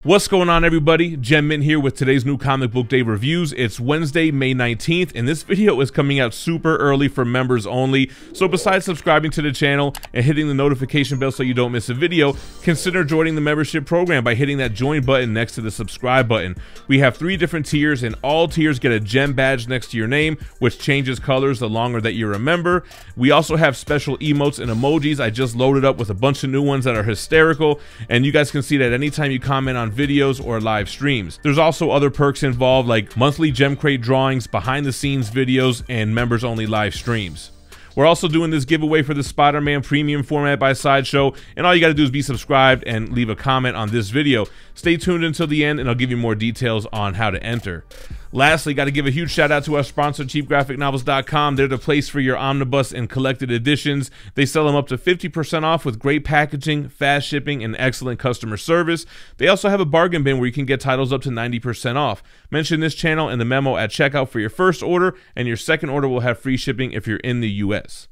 What's going on, everybody? GemMint here with today's new comic book day reviews. It's Wednesday, May 19th, and this video is coming out super early for members only. So besides subscribing to the channel and hitting the notification bell so you don't miss a video, consider joining the membership program by hitting that join button next to the subscribe button. We have 3 different tiers, and all tiers get a gem badge next to your name, which changes colors the longer that you're a member. We also have special emotes and emojis. I just loaded up with a bunch of new ones that are hysterical, and you guys can see that anytime you comment on videos or live streams. There's also other perks involved, like monthly gem crate drawings, behind the scenes videos, and members only live streams. We're also doing this giveaway for the Spider-Man premium format by Sideshow, and all you gotta do is be subscribed and leave a comment on this video. Stay tuned until the end and I'll give you more details on how to enter. Lastly, got to give a huge shout out to our sponsor, cheapgraphicnovels.com. They're the place for your omnibus and collected editions. They sell them up to 50% off with great packaging, fast shipping, and excellent customer service. They also have a bargain bin where you can get titles up to 90% off. Mention this channel in the memo at checkout for your first order, and your second order will have free shipping if you're in the US.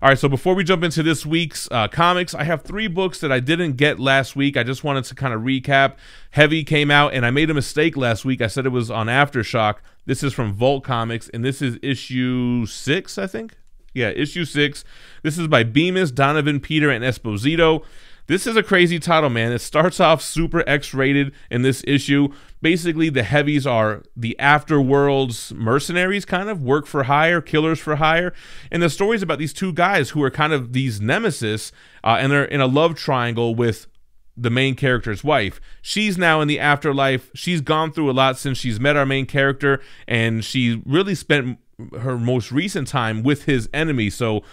All right, so before we jump into this week's comics, I have 3 books that I didn't get last week. I just wanted to kind of recap. Heavy came out, and I made a mistake last week. I said it was on Aftershock. This is from Vault Comics, and this is issue 6, I think? Yeah, issue 6. This is by Bemis, Donovan, Peter, and Esposito. This is a crazy title, man. It starts off super X-rated in this issue. Basically, the heavies are the afterworld's mercenaries, kind of work for hire, killers for hire. And the story is about these 2 guys who are kind of these nemesis, and they're in a love triangle with the main character's wife. She's now in the afterlife. She's gone through a lot since she's met our main character, and she really spent her most recent time with his enemy. So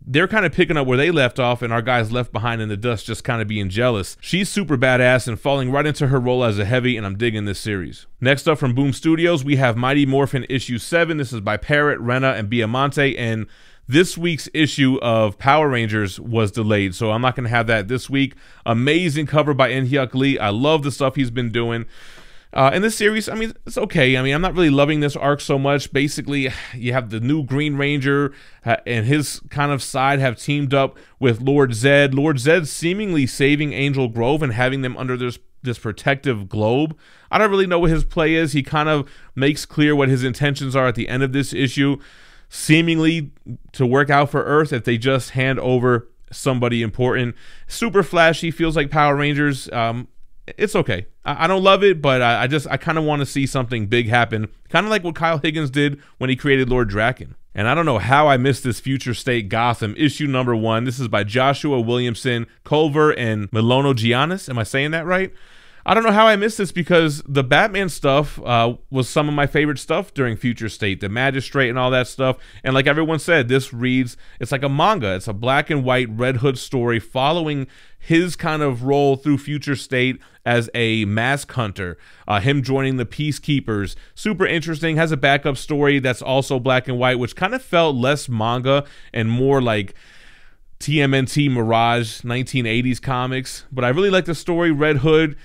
they're kind of picking up where they left off, and our guy's left behind in the dust, just kind of being jealous. She's super badass and falling right into her role as a heavy, and I'm digging this series. Next up from Boom Studios, we have Mighty Morphin issue 7. This is by Parrott, Rena, and Biamonte, and this week's issue of Power Rangers was delayed, so I'm not going to have that this week. Amazing cover by In-Hyuk Lee. I love the stuff he's been doing. In this series, I mean, it's okay. I mean, I'm not really loving this arc so much. Basically, you have the new Green Ranger and his kind of side have teamed up with Lord Zed. Lord Zed seemingly saving Angel Grove and having them under this protective globe. I don't really know what his play is. He kind of makes clear what his intentions are at the end of this issue, seemingly to work out for Earth if they just hand over somebody important. Super flashy, feels like Power Rangers. It's okay. I don't love it, but I kind of want to see something big happen, kind of like what Kyle Higgins did when he created Lord Draken. And I don't know how I missed this Future State Gotham issue number 1. This is by Joshua Williamson, Culver, and Milono Giannis. Am I saying that right? I don't know how I missed this because the Batman stuff was some of my favorite stuff during Future State, the Magistrate and all that stuff. And like everyone said, this reads, it's like a manga. It's a black and white Red Hood story following his kind of role through Future State as a mask hunter, him joining the Peacekeepers. Super interesting, has a backup story that's also black and white, which kind of felt less manga and more like TMNT Mirage 1980s comics. But I really like the story. Red Hood,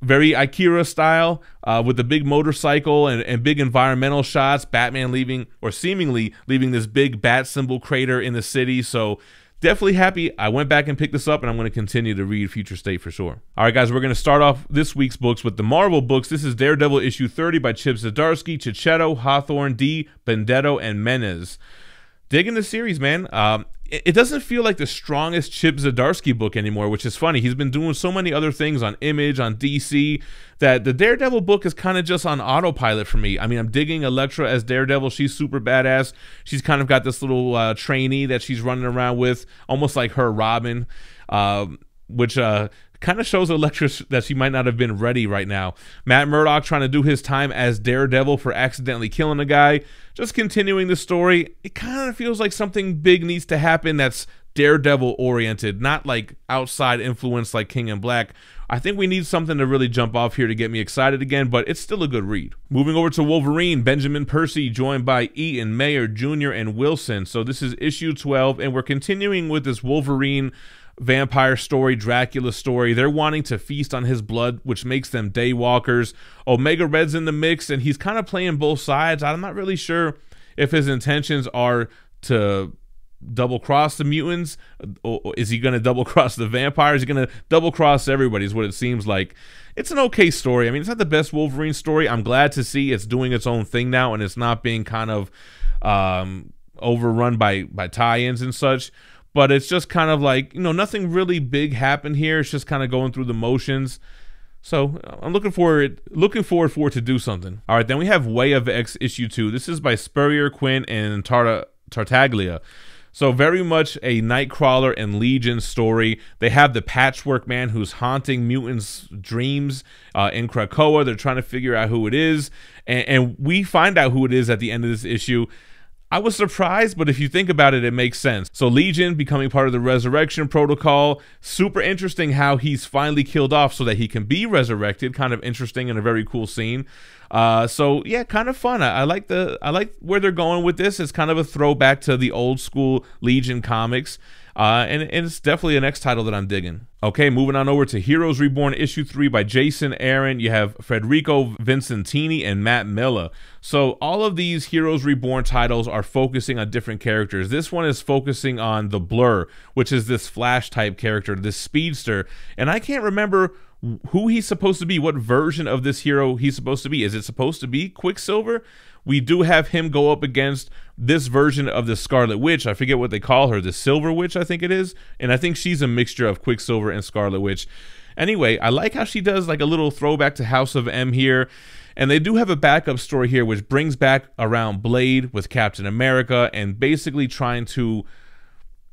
very Akira style, with the big motorcycle and big environmental shots. Batman leaving, or seemingly leaving, this big bat symbol crater in the city. So definitely happy I went back and picked this up, and I'm going to continue to read Future State for sure. All right, guys, we're going to start off this week's books with the Marvel books. This is Daredevil issue 30 by Chip Zdarsky, Cicchetto, Hawthorne, D, Benedetto, and Menez. Digging the series, man. It doesn't feel like the strongest Chip Zdarsky book anymore, which is funny. He's been doing so many other things on Image, on DC, that the Daredevil book is kind of just on autopilot for me. I mean, I'm digging Elektra as Daredevil. She's super badass. She's kind of got this little trainee that she's running around with, almost like her Robin, which kind of shows Elektra that she might not have been ready right now. Matt Murdock trying to do his time as Daredevil for accidentally killing a guy. Just continuing the story. It kind of feels like something big needs to happen that's Daredevil oriented, not like outside influence like King in Black. I think we need something to really jump off here to get me excited again, but it's still a good read. Moving over to Wolverine, Benjamin Percy joined by Eaton, Mayer, Jr., and Wilson. So this is issue 12, and we're continuing with this Wolverine vampire story, Dracula story. They're wanting to feast on his blood, which makes them daywalkers. Omega Red's in the mix, and he's kind of playing both sides. I'm not really sure if his intentions are to double cross the mutants? Or is he going to double cross the vampires? Is he going to double cross everybody is what it seems like. It's an okay story. I mean, it's not the best Wolverine story. I'm glad to see it's doing its own thing now and it's not being kind of overrun by tie-ins and such. But it's just kind of like, you know, nothing really big happened here. It's just kind of going through the motions. So I'm looking forward for it to do something. All right, then we have Way of X issue 2. This is by Spurrier, Quinn, and Tartaglia. So very much a Nightcrawler and Legion story. They have the Patchwork Man who's haunting mutants' dreams in Krakoa. They're trying to figure out who it is. And we find out who it is at the end of this issue. I was surprised, but if you think about it, it makes sense. So Legion becoming part of the Resurrection Protocol. Super interesting how he's finally killed off so that he can be resurrected. Kind of interesting and a very cool scene. So yeah, kind of fun. I like where they're going with this. It's kind of a throwback to the old school Legion comics. And it's definitely a next title that I'm digging. Okay, moving on over to Heroes Reborn issue 3 by Jason Aaron. You have Federico Vincentini and Matt Milla. So all of these Heroes Reborn titles are focusing on different characters. This one is focusing on the Blur, which is this Flash type character, this speedster. And I can't remember who he's supposed to be, what version of this hero he's supposed to be. Is it supposed to be Quicksilver? We do have him go up against this version of the Scarlet Witch. I forget what they call her, the Silver Witch, I think it is. And I think she's a mixture of Quicksilver and Scarlet Witch. Anyway, I like how she does like a little throwback to House of M here. And they do have a backup story here which brings back around Blade with Captain America and basically trying to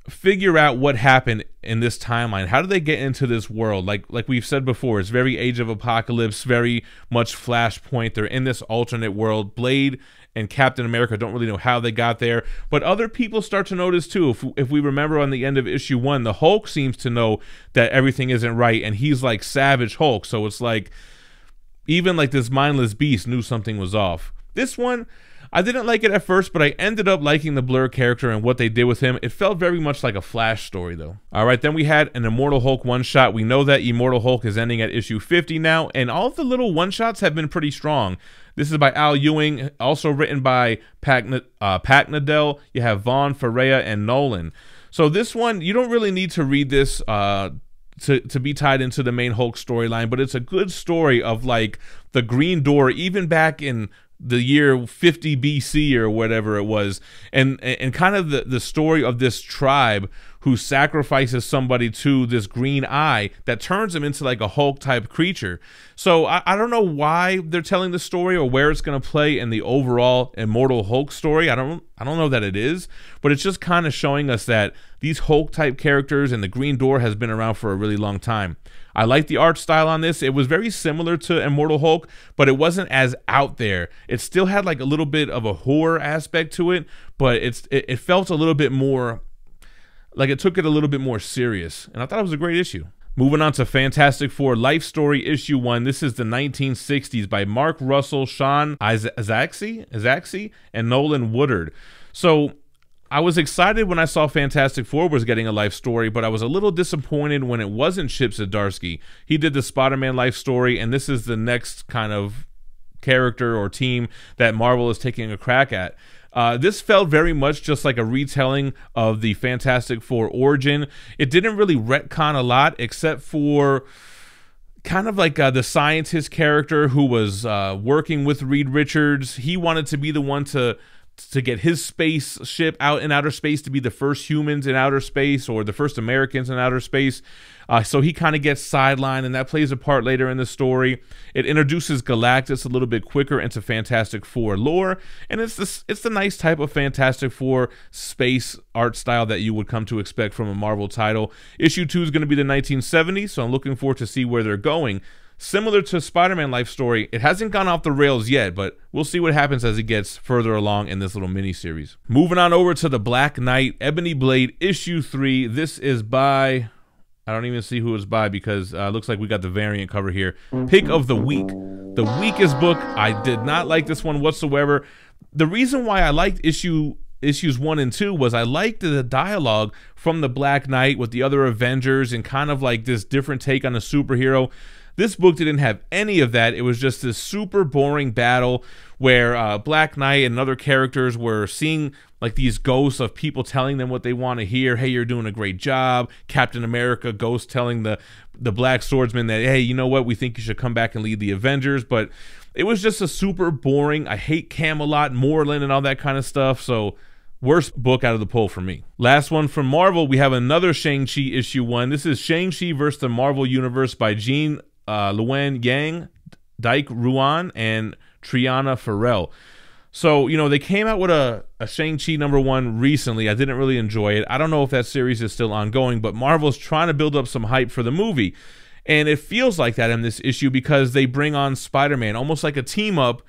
figure out what happened in this timeline. How did they get into this world? Like we've said before, it's very Age of Apocalypse, very much Flashpoint. They're in this alternate world. Blade and Captain America don't really know how they got there, but other people start to notice too. If we remember on the end of issue 1, the Hulk seems to know that everything isn't right, and he's like Savage Hulk. So it's like even like this mindless beast knew something was off. This one, I didn't like it at first, but I ended up liking the Blur character and what they did with him. It felt very much like a Flash story, though. All right, then we had an Immortal Hulk one-shot. We know that Immortal Hulk is ending at issue 50 now, and all of the little one-shots have been pretty strong. This is by Al Ewing, also written by Pat Nadell. You have Vaughn, Ferreira, and Nolan. So this one, you don't really need to read this to be tied into the main Hulk storyline, but it's a good story of like the Green Door, even back in the year 50 BC or whatever it was, and kind of the story of this tribe who sacrifices somebody to this green eye that turns him into like a Hulk type creature. So I don't know why they're telling the story or where it's going to play in the overall Immortal Hulk story. I don't know that it is, but it's just kind of showing us that these Hulk type characters and the Green Door has been around for a really long time. I like the art style on this. It was very similar to Immortal Hulk, but it wasn't as out there. It still had like a little bit of a horror aspect to it, but it felt a little bit more like it took it a little bit more serious, and I thought it was a great issue. Moving on to Fantastic Four Life Story issue 1. This is the 1960s by Mark Russell, Sean Izaakse, and Nolan Woodard. So I was excited when I saw Fantastic Four was getting a life story, but I was a little disappointed when it wasn't Chip Zdarsky. He did the Spider-Man life story, and this is the next kind of character or team that Marvel is taking a crack at. This felt very much just like a retelling of the Fantastic Four origin. It didn't really retcon a lot, except for kind of like the scientist character who was working with Reed Richards. He wanted to be the one to get his spaceship out in outer space, to be the first humans in outer space or the first Americans in outer space. So he kind of gets sidelined, and that plays a part later in the story. It introduces Galactus a little bit quicker into Fantastic Four lore, and it's the nice type of Fantastic Four space art style that you would come to expect from a Marvel title. Issue 2 is going to be the 1970s, so I'm looking forward to see where they're going. Similar to Spider-Man life story, it hasn't gone off the rails yet, but we'll see what happens as it gets further along in this little mini-series. Moving on over to the Black Knight Ebony Blade issue 3. This is by, I don't even see who it's by because it looks like we got the variant cover here. Pick of the Week. The weakest book. I did not like this one whatsoever. The reason why I liked issues 1 and 2 was I liked the dialogue from the Black Knight with the other Avengers and kind of like this different take on a superhero. This book didn't have any of that. It was just this super boring battle where Black Knight and other characters were seeing like these ghosts of people telling them what they want to hear. Hey, you're doing a great job. Captain America ghost telling the Black Swordsman that, hey, you know what, we think you should come back and lead the Avengers. But it was just a super boring. I hate Camelot, Moreland, and all that kind of stuff. So worst book out of the poll for me. Last one from Marvel, we have another Shang-Chi issue 1. This is Shang-Chi vs. the Marvel Universe by Jean Luen Yang, Dyke Ruan, and Triana Farrell. So, you know, they came out with a Shang-Chi #1 recently. I didn't really enjoy it. I don't know if that series is still ongoing, but Marvel's trying to build up some hype for the movie. And it feels like that in this issue because they bring on Spider-Man, almost like a team up,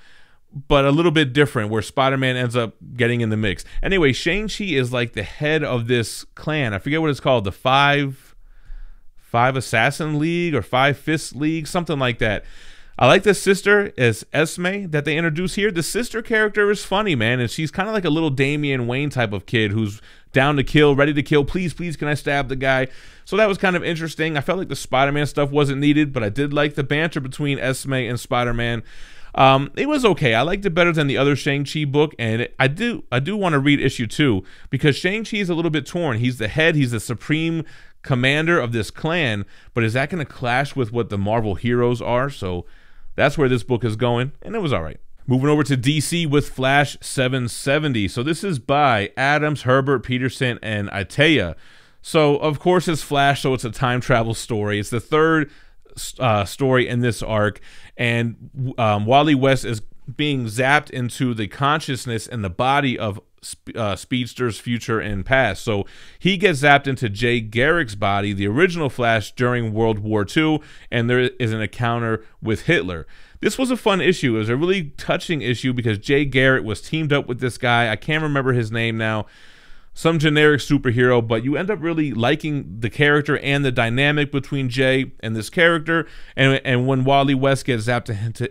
but a little bit different, where Spider-Man ends up getting in the mix. Anyway, Shang-Chi is like the head of this clan. I forget what it's called, the Five Assassin League or Five Fist League, something like that. I like the sister as Esme that they introduce here. The sister character is funny, man, and she's kind of like a little Damian Wayne type of kid who's down to kill, ready to kill. Please, please, can I stab the guy? So that was kind of interesting. I felt like the Spider-Man stuff wasn't needed, but I did like the banter between Esme and Spider-Man. It was okay. I liked it better than the other Shang-Chi book, and I do want to read issue 2 because Shang-Chi is a little bit torn. He's the head, he's the supreme commander of this clan, but is that going to clash with what the Marvel heroes are? So that's where this book is going, and it was all right. Moving over to DC with Flash 770. So this is by Adams, Herbert, Peterson, and Itea. So of course it's Flash, so it's a time travel story. It's the third story in this arc, and Wally West is being zapped into the consciousness and the body of Speedster's future and past. So he gets zapped into Jay Garrick's body, the original Flash, during World War II, and there is an encounter with Hitler. This was a fun issue. It was a really touching issue because Jay Garrick was teamed up with this guy. I can't remember his name now. Some generic superhero, but you end up really liking the character and the dynamic between Jay and this character. And when Wally West gets zapped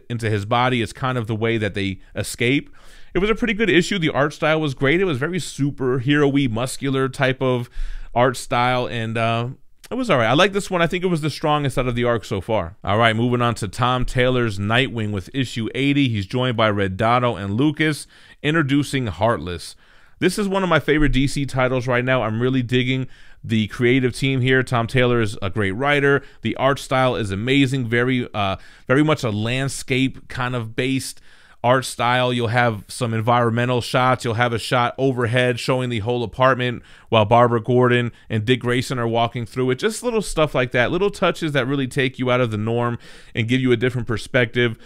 into his body, it's kind of the way that they escape. It was a pretty good issue. The art style was great. It was very superhero-y, muscular type of art style, and it was all right. I like this one. I think it was the strongest out of the arc so far. All right, moving on to Tom Taylor's Nightwing with issue 80. He's joined by Red Dotto and Lucas, introducing Heartless. This is one of my favorite DC titles right now. I'm really digging the creative team here. Tom Taylor is a great writer. The art style is amazing. Very much a landscape kind of based art style. You'll have some environmental shots. You'll have a shot overhead showing the whole apartment while Barbara Gordon and Dick Grayson are walking through it. Just little stuff like that. Little touches that really take you out of the norm and give you a different perspective.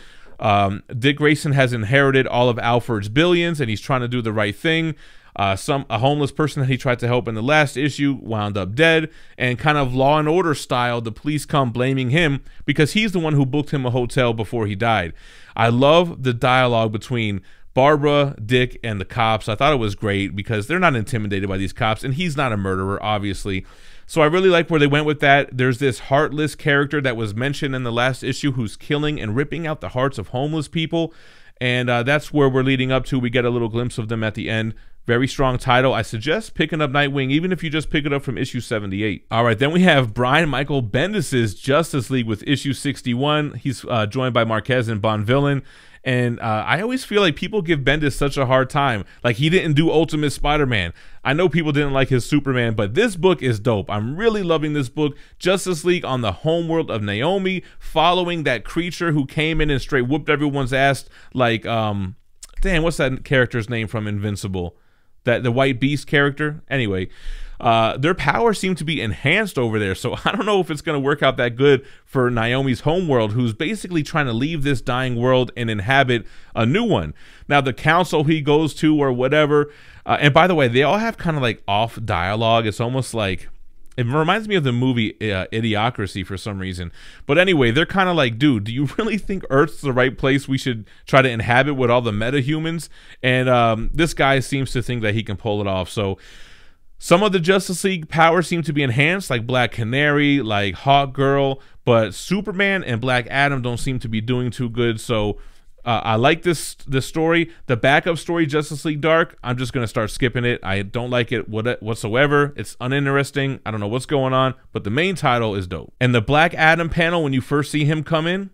Dick Grayson has inherited all of Alfred's billions, and he's trying to do the right thing. A homeless person that he tried to help in the last issue wound up dead, and kind of Law and Order style, the police come blaming him because he's the one who booked him a hotel before he died. I love the dialogue between Barbara, Dick, and the cops. I thought it was great because they're not intimidated by these cops, and he's not a murderer, obviously. So I really like where they went with that. There's this heartless character that was mentioned in the last issue who's killing and ripping out the hearts of homeless people, and that's where we're leading up to. We get a little glimpse of them at the end. Very strong title. I suggest picking up Nightwing, even if you just pick it up from issue 78. All right, then we have Brian Michael Bendis's Justice League with issue 61. He's joined by Marquez and Bonvillain. And I always feel like people give Bendis such a hard time. Like, he didn't do Ultimate Spider-Man. I know people didn't like his Superman, but this book is dope. I'm really loving this book. Justice League on the homeworld of Naomi, following that creature who came in and straight whooped everyone's ass. Like, damn, what's that character's name from Invincible? The White Beast character. Anyway, their powers seem to be enhanced over there, so I don't know if it's going to work out that good for Naomi's homeworld, who's basically trying to leave this dying world and inhabit a new one. Now, the council he goes to or whatever, and by the way, they all have kind of like off dialogue. It's almost like, it reminds me of the movie Idiocracy for some reason. But anyway, they're kind of like, dude, do you really think Earth's the right place we should try to inhabit with all the metahumans? And this guy seems to think that he can pull it off. So some of the Justice League powers seem to be enhanced, like Black Canary, like Hawkgirl, but Superman and Black Adam don't seem to be doing too good. So I like this story. The backup story, Justice League Dark, I'm just gonna start skipping it. I don't like it whatsoever. It's uninteresting. I don't know what's going on, but the main title is dope. And the Black Adam panel, when you first see him come in,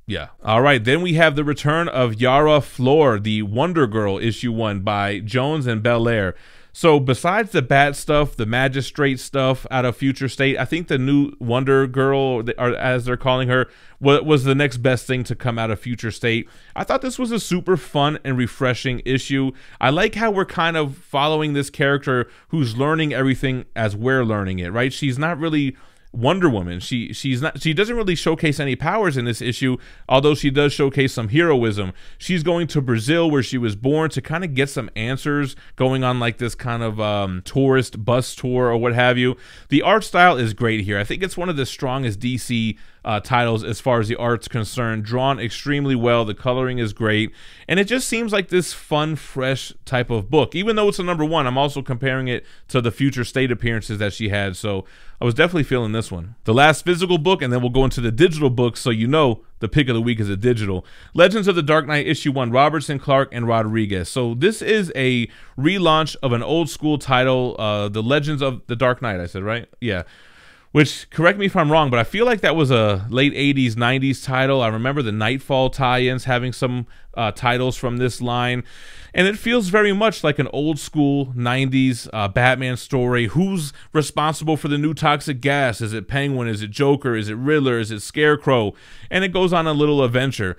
yeah. All right, then we have the return of Yara Flor, the Wonder Girl issue 1 by Jones and Belair. So besides the Bat stuff, the Magistrate stuff out of Future State, I think the new Wonder Girl, or as they're calling her, was the next best thing to come out of Future State. I thought this was a super fun and refreshing issue. I like how we're kind of following this character who's learning everything as we're learning it, right? She's not really Wonder Woman. She doesn't really showcase any powers in this issue, although she does showcase some heroism. She's going to Brazil, where she was born, to kind of get some answers, going on like this kind of tourist bus tour or what have you. The art style is great here. I think it's one of the strongest DC titles as far as the art's concerned. Drawn extremely well, the coloring is great, and it just seems like this fun, fresh type of book. Even though it's a #1, I'm also comparing it to the Future State appearances that she had, so I was definitely feeling this one. The last physical book, and then we'll go into the digital books, so you know the pick of the week is a digital. Legends of the Dark Knight issue 1, Robertson, Clark, and Rodriguez. So this is a relaunch of an old school title, the Legends of the Dark Knight, I said, right? Yeah. Which, correct me if I'm wrong, but I feel like that was a late 80s, 90s title. I remember the Nightfall tie-ins having some titles from this line. And it feels very much like an old school 90s Batman story. Who's responsible for the new toxic gas? Is it Penguin? Is it Joker? Is it Riddler? Is it Scarecrow? And it goes on a little adventure.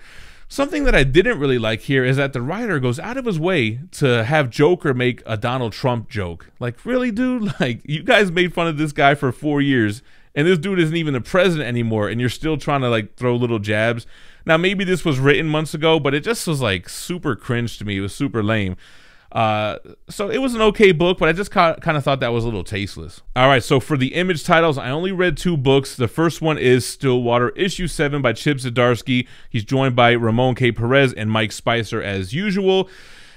Something that I didn't really like here is that the writer goes out of his way to have Joker make a Donald Trump joke. Like, really, dude? Like, you guys made fun of this guy for 4 years, and this dude isn't even the president anymore, and you're still trying to, like, throw little jabs. Now, maybe this was written months ago, but it just was, like, super cringe to me. It was super lame. So it was an okay book, but I just kind of thought that was a little tasteless. All right, so for the Image titles, I only read 2 books. The first one is Stillwater, issue 7 by Chip Zdarsky. He's joined by Ramon K. Perez and Mike Spicer as usual.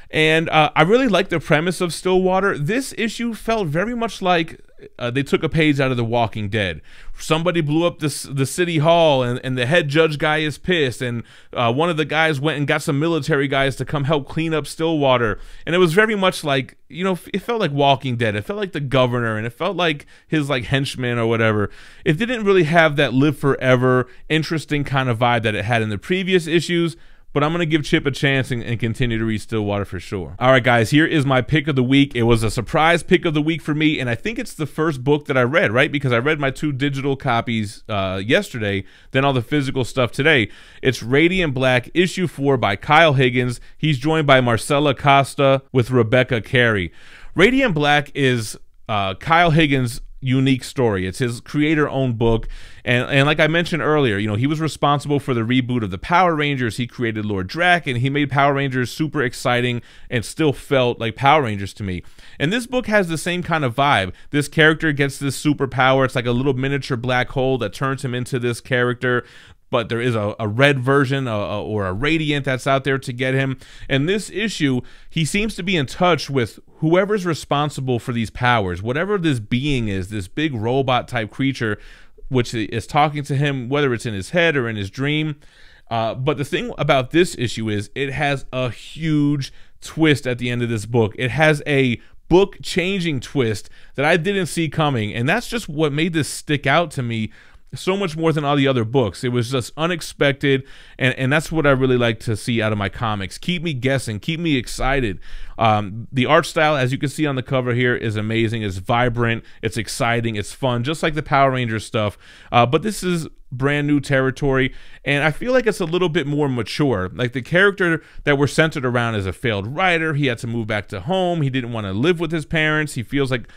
And I really like the premise of Stillwater. This issue felt very much like they took a page out of The Walking Dead. Somebody blew up the city hall, and the head judge guy is pissed, and one of the guys went and got some military guys to come help clean up Stillwater. And it was very much like, you know, it felt like Walking Dead. It felt like the governor, and it felt like his like henchmen or whatever. It didn't really have that live forever, interesting kind of vibe that it had in the previous issues. But I'm going to give Chip a chance and continue to read Stillwater for sure. All right, guys, here is my pick of the week. It was a surprise pick of the week for me, and I think it's the first book that I read, right? Because I read my 2 digital copies yesterday, then all the physical stuff today. It's Radiant Black, issue 4 by Kyle Higgins. He's joined by Marcella Costa with Rebecca Carey. Radiant Black is Kyle Higgins' unique story. It's his creator-owned book, and like I mentioned earlier, you know, he was responsible for the reboot of the Power Rangers. He created Lord Drac, and he made Power Rangers super exciting and still felt like Power Rangers to me. And this book has the same kind of vibe. This character gets this superpower. It's like a little miniature black hole that turns him into this character. But there is a red version or a Radiant that's out there to get him. And this issue, he seems to be in touch with whoever's responsible for these powers, whatever this being is, this big robot type creature, which is talking to him, whether it's in his head or in his dream. But the thing about this issue is it has a huge twist at the end of this book. It has a book-changing twist that I didn't see coming. And that's just what made this stick out to me so much more than all the other books. It was just unexpected, and that's what I really like to see out of my comics. Keep me guessing, keep me excited. The art style, as you can see on the cover here, is amazing. It's vibrant, it's exciting, it's fun, just like the Power Rangers stuff. But this is brand new territory, and I feel like it's a little bit more mature. Like, the character that we're centered around is a failed writer. He had to move back to home. He didn't want to live with his parents. He feels like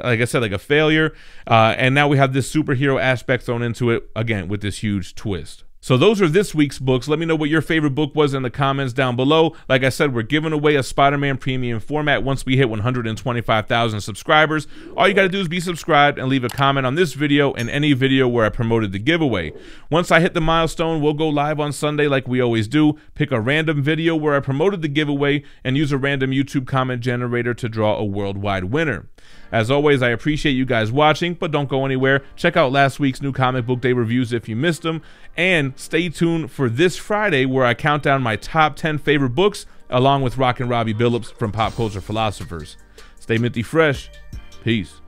I said, like a failure. And now we have this superhero aspect thrown into it, again, with this huge twist. So those are this week's books. Let me know what your favorite book was in the comments down below. Like I said, we're giving away a Spider-Man premium format once we hit 125,000 subscribers. All you got to do is be subscribed and leave a comment on this video and any video where I promoted the giveaway. Once I hit the milestone, we'll go live on Sunday like we always do, pick a random video where I promoted the giveaway, and use a random YouTube comment generator to draw a worldwide winner. As always, I appreciate you guys watching, but don't go anywhere. Check out last week's new comic book day reviews if you missed them, and stay tuned for this Friday where I count down my top 10 favorite books along with Rockin' Robbie Billups from Pop Culture Philosophers. Stay minty fresh. Peace.